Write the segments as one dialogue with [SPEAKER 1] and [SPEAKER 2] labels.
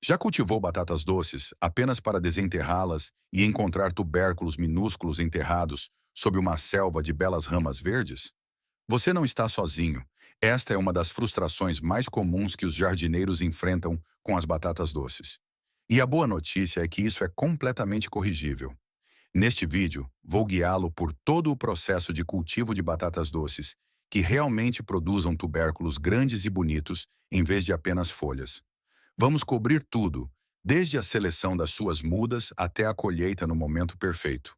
[SPEAKER 1] Já cultivou batatas doces apenas para desenterrá-las e encontrar tubérculos minúsculos enterrados sob uma selva de belas ramas verdes? Você não está sozinho. Esta é uma das frustrações mais comuns que os jardineiros enfrentam com as batatas doces. E a boa notícia é que isso é completamente corrigível. Neste vídeo, vou guiá-lo por todo o processo de cultivo de batatas doces, que realmente produzam tubérculos grandes e bonitos em vez de apenas folhas. Vamos cobrir tudo, desde a seleção das suas mudas até a colheita no momento perfeito.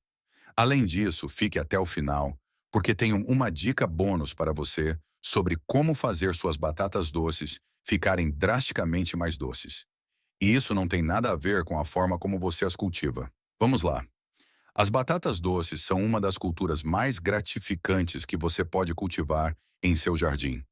[SPEAKER 1] Além disso, fique até o final, porque tenho uma dica bônus para você sobre como fazer suas batatas doces ficarem drasticamente mais doces. E isso não tem nada a ver com a forma como você as cultiva. Vamos lá. As batatas doces são uma das culturas mais gratificantes que você pode cultivar em seu jardim.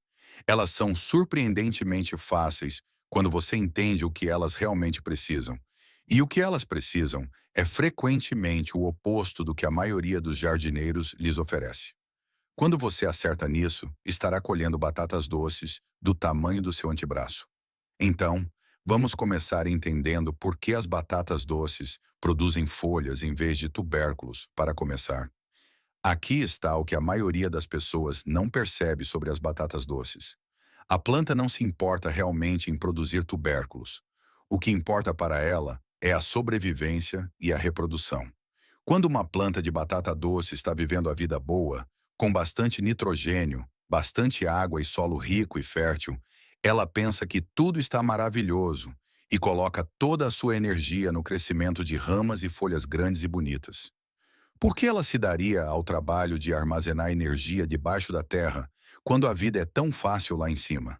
[SPEAKER 1] Elas são surpreendentemente fáceis quando você entende o que elas realmente precisam. E o que elas precisam é frequentemente o oposto do que a maioria dos jardineiros lhes oferece. Quando você acerta nisso, estará colhendo batatas doces do tamanho do seu antebraço. Então, vamos começar entendendo por que as batatas doces produzem folhas em vez de tubérculos, para começar. Aqui está o que a maioria das pessoas não percebe sobre as batatas doces. A planta não se importa realmente em produzir tubérculos. O que importa para ela é a sobrevivência e a reprodução. Quando uma planta de batata doce está vivendo a vida boa, com bastante nitrogênio, bastante água e solo rico e fértil, ela pensa que tudo está maravilhoso e coloca toda a sua energia no crescimento de ramas e folhas grandes e bonitas. Por que ela se daria ao trabalho de armazenar energia debaixo da terra, quando a vida é tão fácil lá em cima?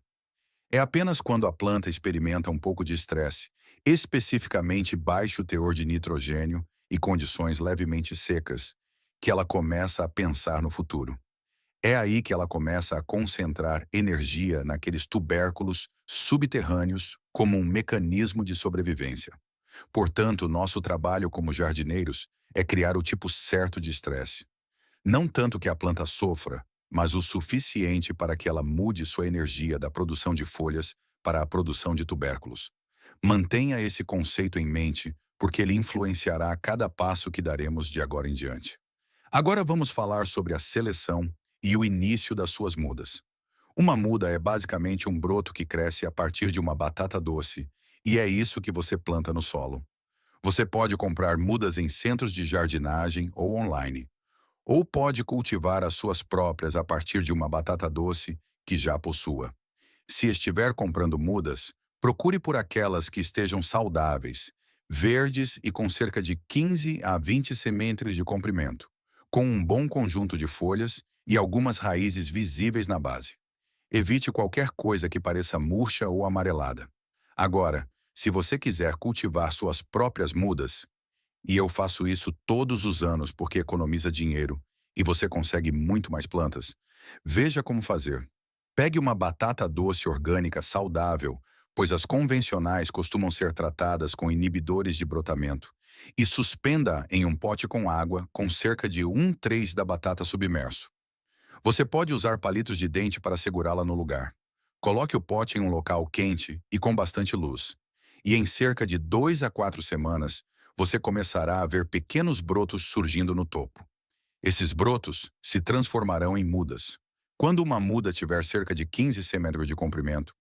[SPEAKER 1] É apenas quando a planta experimenta um pouco de estresse, especificamente baixo teor de nitrogênio e condições levemente secas, que ela começa a pensar no futuro. É aí que ela começa a concentrar energia naqueles tubérculos subterrâneos como um mecanismo de sobrevivência. Portanto, nosso trabalho como jardineiros é criar o tipo certo de estresse. Não tanto que a planta sofra, mas o suficiente para que ela mude sua energia da produção de folhas para a produção de tubérculos. Mantenha esse conceito em mente, porque ele influenciará cada passo que daremos de agora em diante. Agora vamos falar sobre a seleção e o início das suas mudas. Uma muda é basicamente um broto que cresce a partir de uma batata doce, e é isso que você planta no solo. Você pode comprar mudas em centros de jardinagem ou online, ou pode cultivar as suas próprias a partir de uma batata doce que já possua. Se estiver comprando mudas, procure por aquelas que estejam saudáveis, verdes e com cerca de 15 a 20 centímetros de comprimento, com um bom conjunto de folhas e algumas raízes visíveis na base. Evite qualquer coisa que pareça murcha ou amarelada. Agora, se você quiser cultivar suas próprias mudas, e eu faço isso todos os anos porque economiza dinheiro e você consegue muito mais plantas, veja como fazer. Pegue uma batata doce orgânica saudável, pois as convencionais costumam ser tratadas com inibidores de brotamento, e suspenda em um pote com água com cerca de 1/3 da batata submerso. Você pode usar palitos de dente para segurá-la no lugar. Coloque o pote em um local quente e com bastante luz. E em cerca de 2 a 4 semanas, você começará a ver pequenos brotos surgindo no topo. Esses brotos se transformarão em mudas. Quando uma muda tiver cerca de 15 centímetros de comprimento,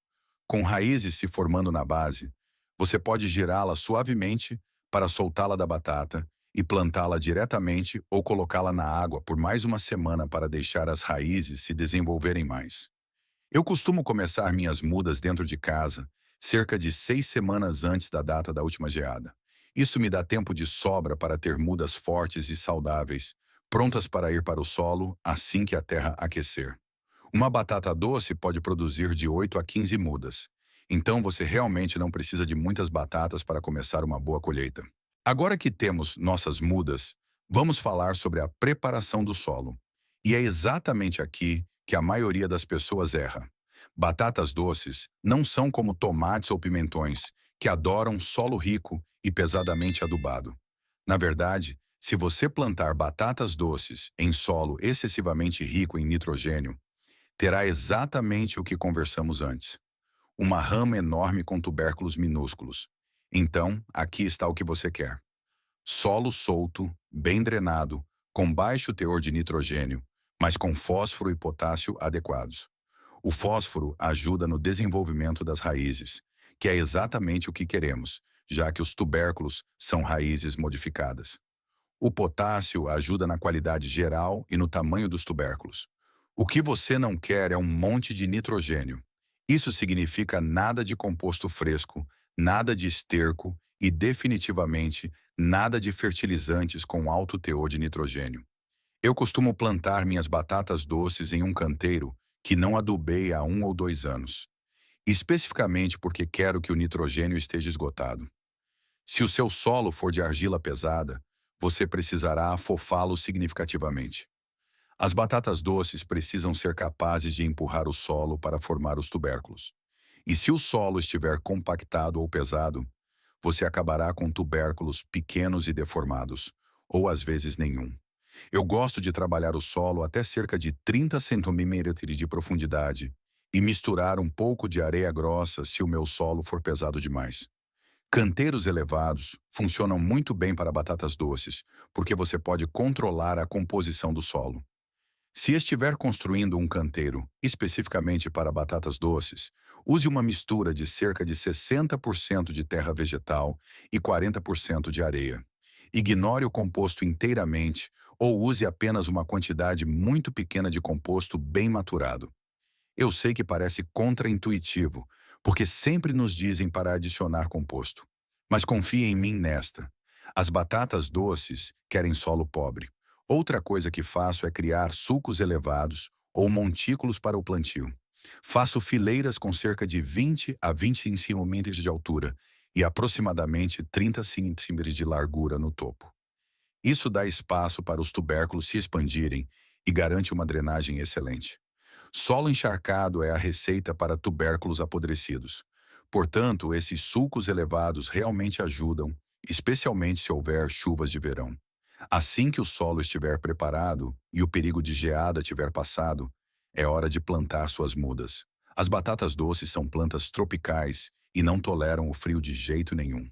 [SPEAKER 1] com raízes se formando na base, você pode girá-la suavemente para soltá-la da batata e plantá-la diretamente ou colocá-la na água por mais uma semana para deixar as raízes se desenvolverem mais. Eu costumo começar minhas mudas dentro de casa, cerca de 6 semanas antes da data da última geada. Isso me dá tempo de sobra para ter mudas fortes e saudáveis, prontas para ir para o solo assim que a terra aquecer. Uma batata doce pode produzir de 8 a 15 mudas. Então você realmente não precisa de muitas batatas para começar uma boa colheita. Agora que temos nossas mudas, vamos falar sobre a preparação do solo. E é exatamente aqui que a maioria das pessoas erra. Batatas doces não são como tomates ou pimentões, que adoram solo rico e pesadamente adubado. Na verdade, se você plantar batatas doces em solo excessivamente rico em nitrogênio, terá exatamente o que conversamos antes. Uma rama enorme com tubérculos minúsculos. Então, aqui está o que você quer. Solo solto, bem drenado, com baixo teor de nitrogênio, mas com fósforo e potássio adequados. O fósforo ajuda no desenvolvimento das raízes, que é exatamente o que queremos, já que os tubérculos são raízes modificadas. O potássio ajuda na qualidade geral e no tamanho dos tubérculos. O que você não quer é um monte de nitrogênio. Isso significa nada de composto fresco, nada de esterco e, definitivamente, nada de fertilizantes com alto teor de nitrogênio. Eu costumo plantar minhas batatas doces em um canteiro que não adubei há 1 ou 2 anos, especificamente porque quero que o nitrogênio esteja esgotado. Se o seu solo for de argila pesada, você precisará afofá-lo significativamente. As batatas doces precisam ser capazes de empurrar o solo para formar os tubérculos. E se o solo estiver compactado ou pesado, você acabará com tubérculos pequenos e deformados, ou às vezes nenhum. Eu gosto de trabalhar o solo até cerca de 30 centímetros de profundidade e misturar um pouco de areia grossa se o meu solo for pesado demais. Canteiros elevados funcionam muito bem para batatas doces, porque você pode controlar a composição do solo. Se estiver construindo um canteiro especificamente para batatas doces, use uma mistura de cerca de 60% de terra vegetal e 40% de areia. Ignore o composto inteiramente ou use apenas uma quantidade muito pequena de composto bem maturado. Eu sei que parece contraintuitivo, porque sempre nos dizem para adicionar composto. Mas confie em mim nesta. As batatas doces querem solo pobre. Outra coisa que faço é criar sulcos elevados ou montículos para o plantio. Faço fileiras com cerca de 20 a 25 centímetros de altura e aproximadamente 30 centímetros de largura no topo. Isso dá espaço para os tubérculos se expandirem e garante uma drenagem excelente. Solo encharcado é a receita para tubérculos apodrecidos. Portanto, esses sulcos elevados realmente ajudam, especialmente se houver chuvas de verão. Assim que o solo estiver preparado e o perigo de geada tiver passado, é hora de plantar suas mudas. As batatas doces são plantas tropicais e não toleram o frio de jeito nenhum.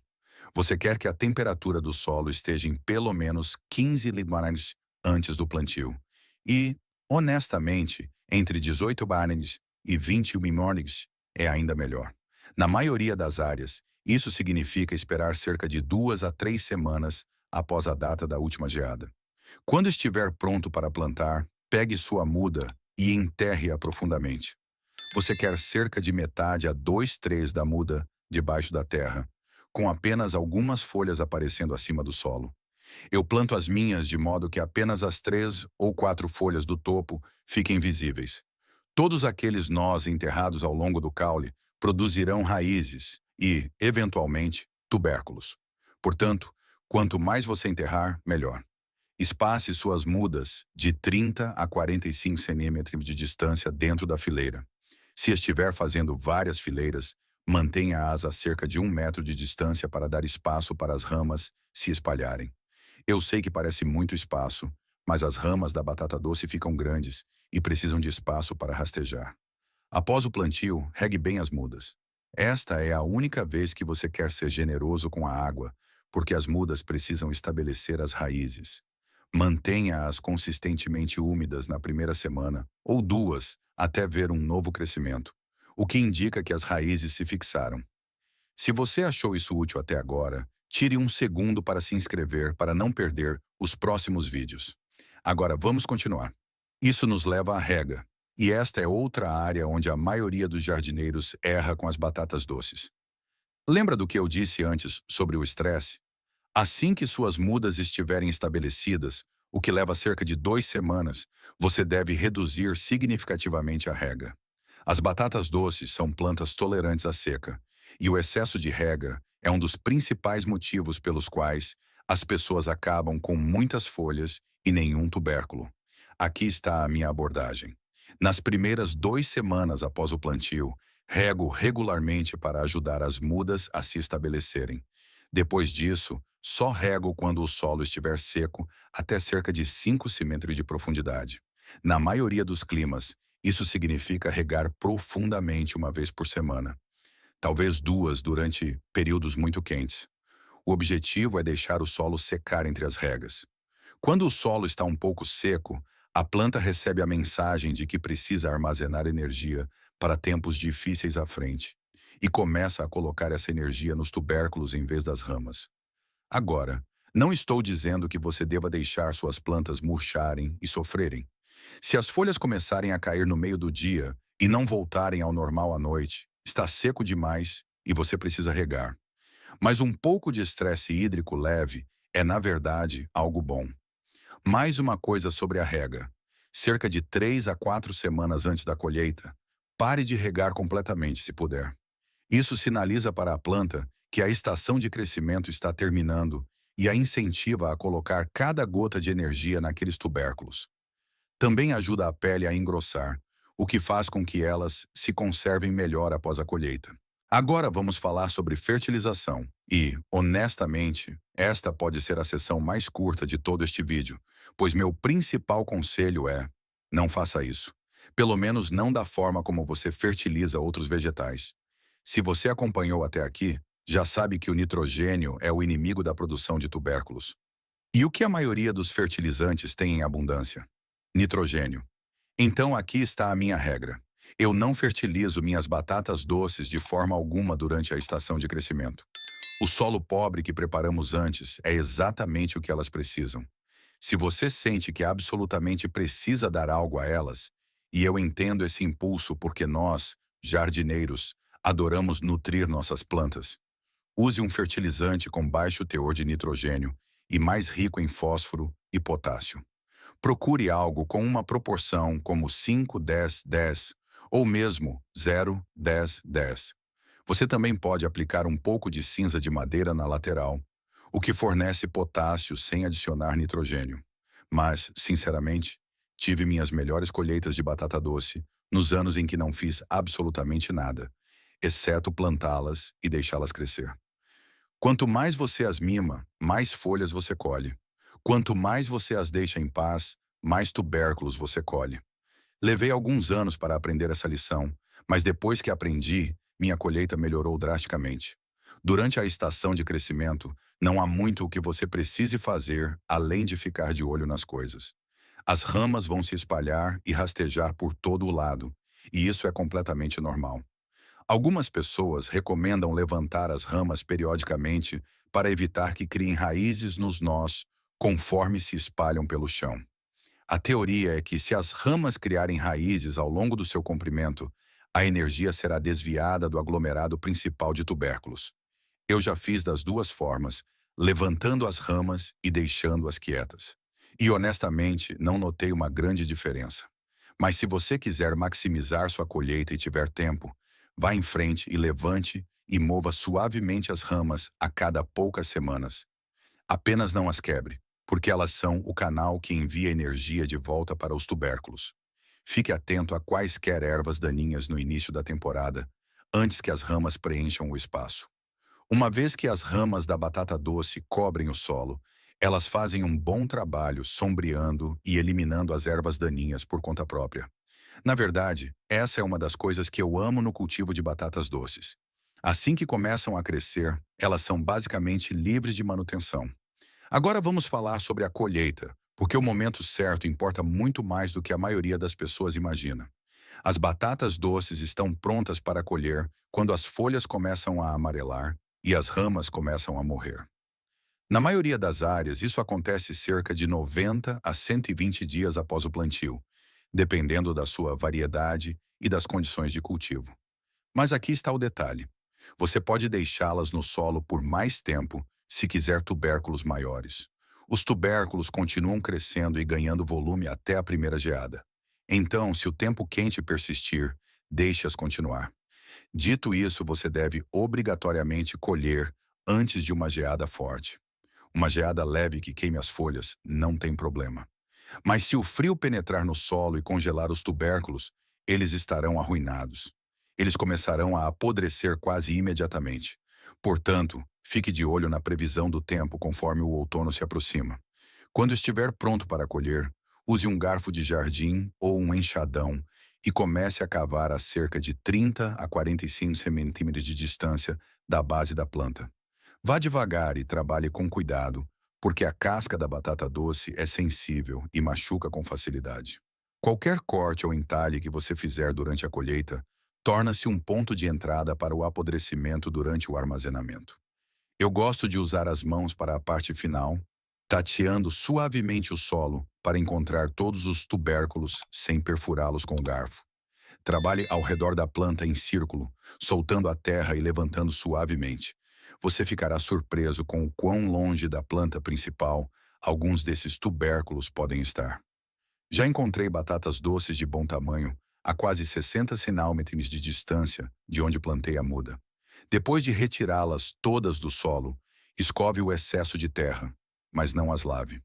[SPEAKER 1] Você quer que a temperatura do solo esteja em pelo menos 15 libanes antes do plantio. E, honestamente, entre 18 barnes e 21 mornings é ainda melhor. Na maioria das áreas, isso significa esperar cerca de 2 a 3 semanas após a data da última geada. Quando estiver pronto para plantar, pegue sua muda e enterre-a profundamente. Você quer cerca de metade a 2/3 da muda debaixo da terra, com apenas algumas folhas aparecendo acima do solo. Eu planto as minhas de modo que apenas as 3 ou 4 folhas do topo fiquem visíveis. Todos aqueles nós enterrados ao longo do caule produzirão raízes e, eventualmente, tubérculos. Portanto, quanto mais você enterrar, melhor. Espace suas mudas de 30 a 45 centímetros de distância dentro da fileira. Se estiver fazendo várias fileiras, mantenha-as a cerca de 1 metro de distância para dar espaço para as ramas se espalharem. Eu sei que parece muito espaço, mas as ramas da batata doce ficam grandes e precisam de espaço para rastejar. Após o plantio, regue bem as mudas. Esta é a única vez que você quer ser generoso com a água, porque as mudas precisam estabelecer as raízes. Mantenha-as consistentemente úmidas na primeira semana, ou 2, até ver um novo crescimento, o que indica que as raízes se fixaram. Se você achou isso útil até agora, tire um segundo para se inscrever para não perder os próximos vídeos. Agora vamos continuar. Isso nos leva à rega, e esta é outra área onde a maioria dos jardineiros erra com as batatas doces. Lembra do que eu disse antes sobre o estresse? Assim que suas mudas estiverem estabelecidas, o que leva cerca de 2 semanas, você deve reduzir significativamente a rega. As batatas doces são plantas tolerantes à seca, e o excesso de rega é um dos principais motivos pelos quais as pessoas acabam com muitas folhas e nenhum tubérculo. Aqui está a minha abordagem. Nas primeiras 2 semanas após o plantio, rego regularmente para ajudar as mudas a se estabelecerem. Depois disso, só rego quando o solo estiver seco até cerca de 5 centímetros de profundidade. Na maioria dos climas, isso significa regar profundamente 1 vez por semana. talvez duas durante períodos muito quentes. O objetivo é deixar o solo secar entre as regas. Quando o solo está um pouco seco, a planta recebe a mensagem de que precisa armazenar energia para tempos difíceis à frente e começa a colocar essa energia nos tubérculos em vez das ramas. Agora, não estou dizendo que você deva deixar suas plantas murcharem e sofrerem. Se as folhas começarem a cair no meio do dia e não voltarem ao normal à noite, está seco demais e você precisa regar. Mas um pouco de estresse hídrico leve é, na verdade, algo bom. Mais uma coisa sobre a rega. Cerca de 3 a 4 semanas antes da colheita, pare de regar completamente, se puder. Isso sinaliza para a planta que a estação de crescimento está terminando e a incentiva a colocar cada gota de energia naqueles tubérculos. Também ajuda a pele a engrossar, o que faz com que elas se conservem melhor após a colheita. Agora vamos falar sobre fertilização e, honestamente, esta pode ser a sessão mais curta de todo este vídeo, pois meu principal conselho é: não faça isso. Pelo menos não da forma como você fertiliza outros vegetais. Se você acompanhou até aqui, já sabe que o nitrogênio é o inimigo da produção de tubérculos. E o que a maioria dos fertilizantes tem em abundância? Nitrogênio. Então aqui está a minha regra. Eu não fertilizo minhas batatas doces de forma alguma durante a estação de crescimento. O solo pobre que preparamos antes é exatamente o que elas precisam. Se você sente que absolutamente precisa dar algo a elas, e eu entendo esse impulso porque nós, jardineiros, adoramos nutrir nossas plantas, use um fertilizante com baixo teor de nitrogênio e mais rico em fósforo e potássio. Procure algo com uma proporção como 5-10-10 ou mesmo 0-10-10. Você também pode aplicar um pouco de cinza de madeira na lateral, o que fornece potássio sem adicionar nitrogênio. Mas, sinceramente, tive minhas melhores colheitas de batata doce nos anos em que não fiz absolutamente nada, exceto plantá-las e deixá-las crescer. Quanto mais você as mima, mais folhas você colhe. Quanto mais você as deixa em paz, mais tubérculos você colhe. Levei alguns anos para aprender essa lição, mas depois que aprendi, minha colheita melhorou drasticamente. Durante a estação de crescimento, não há muito o que você precise fazer além de ficar de olho nas coisas. As ramas vão se espalhar e rastejar por todo o lado, e isso é completamente normal. Algumas pessoas recomendam levantar as ramas periodicamente para evitar que criem raízes nos nós conforme se espalham pelo chão. A teoria é que se as ramas criarem raízes ao longo do seu comprimento, a energia será desviada do aglomerado principal de tubérculos. Eu já fiz das duas formas, levantando as ramas e deixando-as quietas. E honestamente, não notei uma grande diferença. Mas se você quiser maximizar sua colheita e tiver tempo, vá em frente e levante e mova suavemente as ramas a cada poucas semanas. Apenas não as quebre, porque elas são o canal que envia energia de volta para os tubérculos. Fique atento a quaisquer ervas daninhas no início da temporada, antes que as ramas preencham o espaço. Uma vez que as ramas da batata doce cobrem o solo, elas fazem um bom trabalho sombreando e eliminando as ervas daninhas por conta própria. Na verdade, essa é uma das coisas que eu amo no cultivo de batatas doces. Assim que começam a crescer, elas são basicamente livres de manutenção. Agora vamos falar sobre a colheita, porque o momento certo importa muito mais do que a maioria das pessoas imagina. As batatas doces estão prontas para colher quando as folhas começam a amarelar e as ramas começam a morrer. Na maioria das áreas, isso acontece cerca de 90 a 120 dias após o plantio, dependendo da sua variedade e das condições de cultivo. Mas aqui está o detalhe. Você pode deixá-las no solo por mais tempo se quiser tubérculos maiores. Os tubérculos continuam crescendo e ganhando volume até a primeira geada. Então, se o tempo quente persistir, deixe-as continuar. Dito isso, você deve obrigatoriamente colher antes de uma geada forte. Uma geada leve que queime as folhas não tem problema. Mas se o frio penetrar no solo e congelar os tubérculos, eles estarão arruinados. Eles começarão a apodrecer quase imediatamente. Portanto, fique de olho na previsão do tempo conforme o outono se aproxima. Quando estiver pronto para colher, use um garfo de jardim ou um enxadão e comece a cavar a cerca de 30 a 45 centímetros de distância da base da planta. Vá devagar e trabalhe com cuidado, porque a casca da batata doce é sensível e machuca com facilidade. Qualquer corte ou entalhe que você fizer durante a colheita torna-se um ponto de entrada para o apodrecimento durante o armazenamento. Eu gosto de usar as mãos para a parte final, tateando suavemente o solo para encontrar todos os tubérculos sem perfurá-los com o garfo. Trabalhe ao redor da planta em círculo, soltando a terra e levantando suavemente. Você ficará surpreso com o quão longe da planta principal alguns desses tubérculos podem estar. Já encontrei batatas doces de bom tamanho a quase 60 centímetros de distância de onde plantei a muda. Depois de retirá-las todas do solo, escove o excesso de terra, mas não as lave.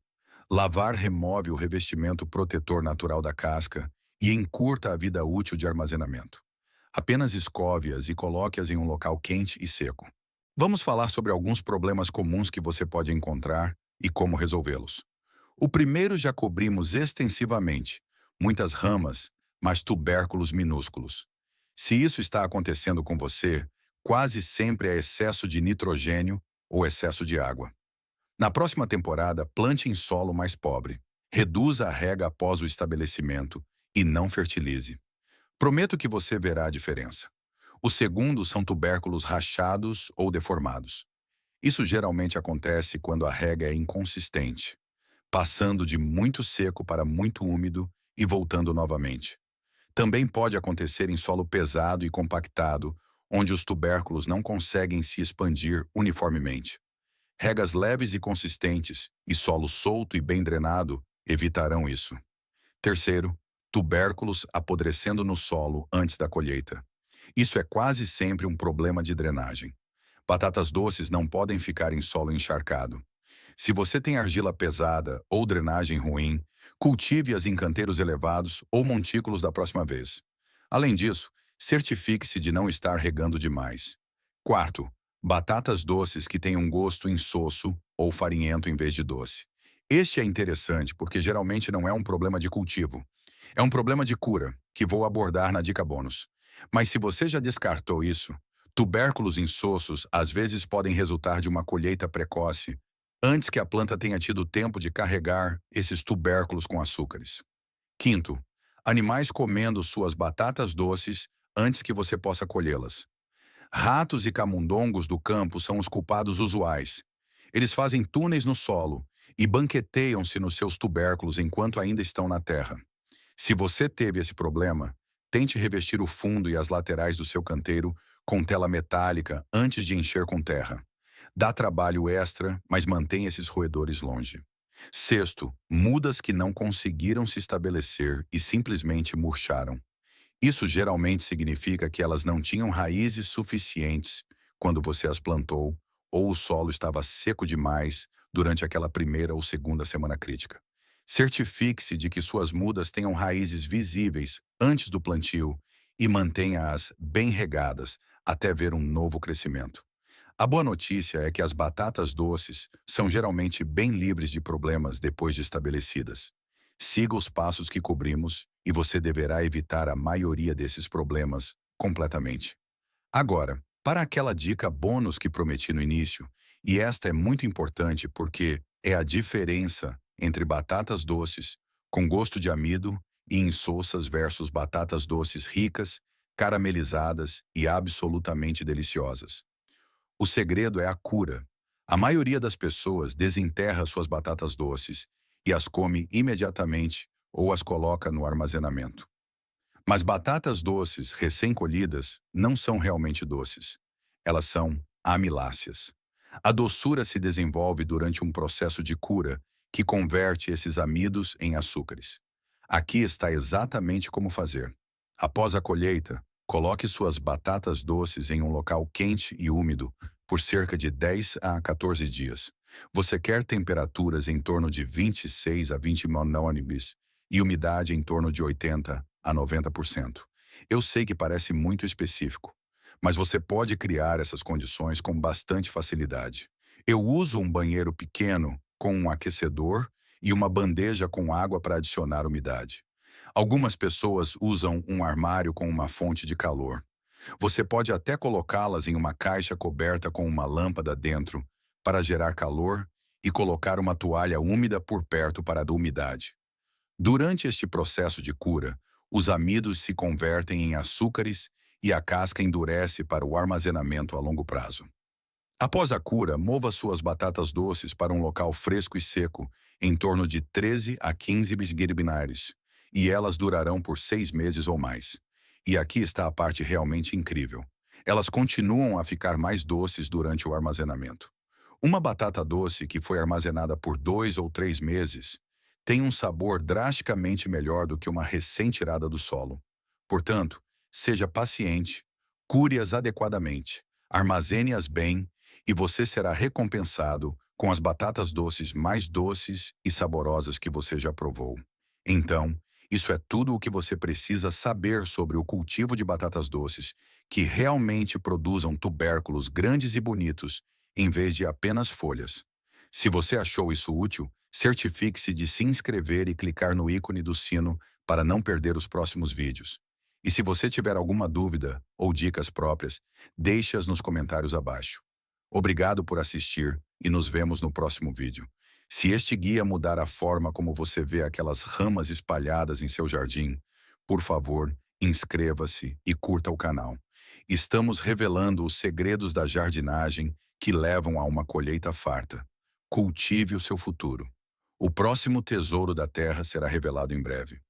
[SPEAKER 1] Lavar remove o revestimento protetor natural da casca e encurta a vida útil de armazenamento. Apenas escove-as e coloque-as em um local quente e seco. Vamos falar sobre alguns problemas comuns que você pode encontrar e como resolvê-los. O primeiro já cobrimos extensivamente, muitas ramas, mas tubérculos minúsculos. Se isso está acontecendo com você, quase sempre é excesso de nitrogênio ou excesso de água. Na próxima temporada, plante em solo mais pobre. Reduza a rega após o estabelecimento e não fertilize. Prometo que você verá a diferença. O segundo são tubérculos rachados ou deformados. Isso geralmente acontece quando a rega é inconsistente, passando de muito seco para muito úmido e voltando novamente. Também pode acontecer em solo pesado e compactado, onde os tubérculos não conseguem se expandir uniformemente. Regas leves e consistentes e solo solto e bem drenado evitarão isso. Terceiro, tubérculos apodrecendo no solo antes da colheita. Isso é quase sempre um problema de drenagem. Batatas doces não podem ficar em solo encharcado. Se você tem argila pesada ou drenagem ruim, cultive-as em canteiros elevados ou montículos da próxima vez. Além disso, certifique-se de não estar regando demais. Quarto, batatas doces que têm um gosto insosso ou farinhento em vez de doce. Este é interessante porque geralmente não é um problema de cultivo. É um problema de cura, que vou abordar na dica bônus. Mas se você já descartou isso, tubérculos insossos às vezes podem resultar de uma colheita precoce antes que a planta tenha tido tempo de carregar esses tubérculos com açúcares. Quinto, animais comendo suas batatas doces antes que você possa colhê-las. Ratos e camundongos do campo são os culpados usuais. Eles fazem túneis no solo e banqueteiam-se nos seus tubérculos enquanto ainda estão na terra. Se você teve esse problema, tente revestir o fundo e as laterais do seu canteiro com tela metálica antes de encher com terra. Dá trabalho extra, mas mantém esses roedores longe. Sexto, mudas que não conseguiram se estabelecer e simplesmente murcharam. Isso geralmente significa que elas não tinham raízes suficientes quando você as plantou ou o solo estava seco demais durante aquela primeira ou segunda semana crítica. Certifique-se de que suas mudas tenham raízes visíveis antes do plantio e mantenha-as bem regadas até ver um novo crescimento. A boa notícia é que as batatas doces são geralmente bem livres de problemas depois de estabelecidas. Siga os passos que cobrimos e você deverá evitar a maioria desses problemas completamente. Agora, para aquela dica bônus que prometi no início, e esta é muito importante porque é a diferença entre batatas doces com gosto de amido e insossas versus batatas doces ricas, caramelizadas e absolutamente deliciosas. O segredo é a cura. A maioria das pessoas desenterra suas batatas doces e as come imediatamente ou as coloca no armazenamento. Mas batatas doces recém-colhidas não são realmente doces. Elas são amiláceas. A doçura se desenvolve durante um processo de cura que converte esses amidos em açúcares. Aqui está exatamente como fazer. Após a colheita, coloque suas batatas doces em um local quente e úmido por cerca de 10 a 14 dias. Você quer temperaturas em torno de 26 a 29 degrees e umidade em torno de 80 a 90%. Eu sei que parece muito específico, mas você pode criar essas condições com bastante facilidade. Eu uso um banheiro pequeno com um aquecedor e uma bandeja com água para adicionar umidade. Algumas pessoas usam um armário com uma fonte de calor. Você pode até colocá-las em uma caixa coberta com uma lâmpada dentro para gerar calor e colocar uma toalha úmida por perto para a umidade. Durante este processo de cura, os amidos se convertem em açúcares e a casca endurece para o armazenamento a longo prazo. Após a cura, mova suas batatas doces para um local fresco e seco, em torno de 13 a 15 bisguiribinares, e elas durarão por 6 meses ou mais. E aqui está a parte realmente incrível. Elas continuam a ficar mais doces durante o armazenamento. Uma batata doce que foi armazenada por 2 ou 3 meses tem um sabor drasticamente melhor do que uma recém-tirada do solo. Portanto, seja paciente, cure-as adequadamente, armazene-as bem e você será recompensado com as batatas doces mais doces e saborosas que você já provou. Então, isso é tudo o que você precisa saber sobre o cultivo de batatas doces, que realmente produzam tubérculos grandes e bonitos, em vez de apenas folhas. Se você achou isso útil, certifique-se de se inscrever e clicar no ícone do sino para não perder os próximos vídeos. E se você tiver alguma dúvida ou dicas próprias, deixe-as nos comentários abaixo. Obrigado por assistir e nos vemos no próximo vídeo. Se este guia mudar a forma como você vê aquelas ramas espalhadas em seu jardim, por favor, inscreva-se e curta o canal. Estamos revelando os segredos da jardinagem que levam a uma colheita farta. Cultive o seu futuro. O próximo tesouro da terra será revelado em breve.